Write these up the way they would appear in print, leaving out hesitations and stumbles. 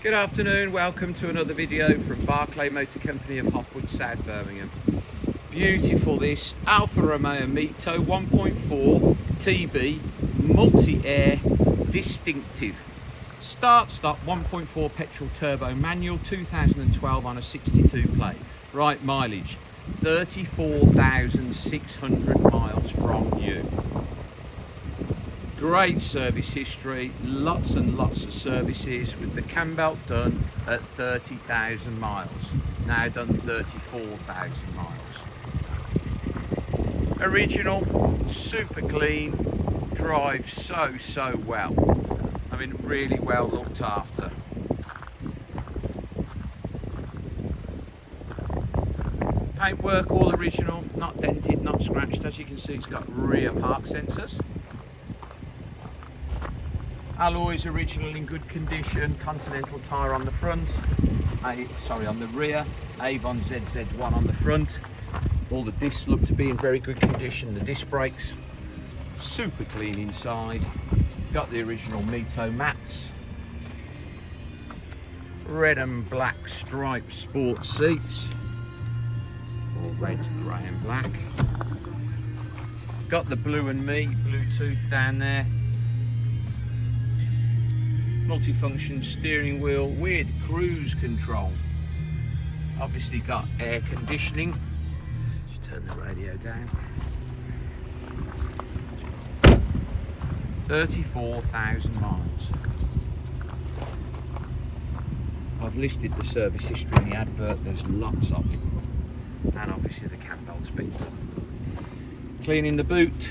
Good afternoon, welcome to another video from Barclay Motor Company of Hopwood, South Birmingham. Beautiful this Alfa Romeo Mito 1.4 TB MultiAir distinctive. Start-stop 1.4 petrol turbo manual, 2012 on a 62 plate. Right mileage, 34,600 miles from new. Great service history, lots and lots of services with the cam belt done at 30,000 miles. Now done 34,000 miles. Original, super clean, drives so well. I mean, really well looked after. Paintwork all original, not dented, not scratched. As you can see, it's got rear park sensors. Alloys original in good condition, Continental tyre on the front, on the rear, Avon ZZ1 on the front. All the discs look to be in very good condition, the disc brakes, super clean inside. Got the original Mito mats, red and black striped sports seats, or red, grey and black. Got the Blue&Me Bluetooth down there. Multifunction steering wheel with cruise control. Obviously got air conditioning. Just turn the radio down. 34,000 miles. I've listed the service history in the advert, there's lots of it. And obviously the cam belt's been done. Cleaning the boot.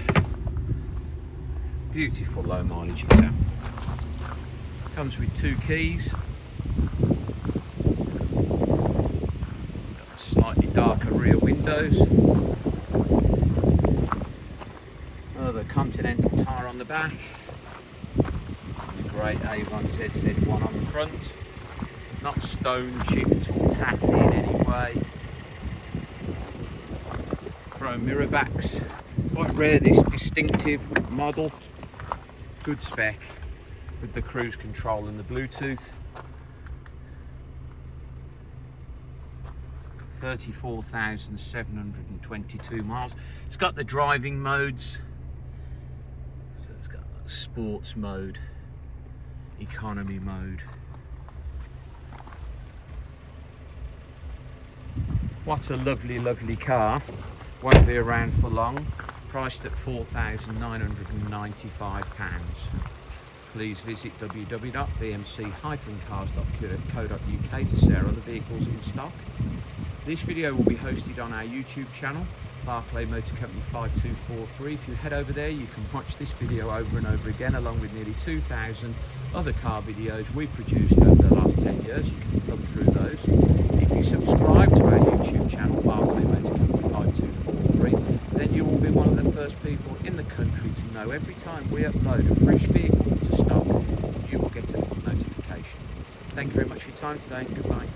Beautiful low mileage exam. Comes with 2 keys. Got slightly darker rear windows. Another Continental tyre on the back. The great Avon ZZ1 on the front. Not stone chipped or tatty in any way. Chrome mirror backs. Quite rare, this distinctive model. Good spec. With the cruise control and the Bluetooth. 34,722 miles. It's got the driving modes. So it's got sports mode, economy mode. What a lovely car. Won't be around for long. Priced at £4,995. Please visit www.bmc-cars.co.uk to see our other vehicles in stock. This video will be hosted on our YouTube channel, Barclay Motor Company 5243. If you head over there, you can watch this video over and over again, along with nearly 2,000 other car videos we've produced over the last 10 years. You can thumb through those. If you subscribe to our YouTube channel, Barclay Motor Company 5243, then you will be one of the first people in the country to know every time we upload a fresh vehicle to stock, you will get a notification. Thank you very much for your time today. Goodbye.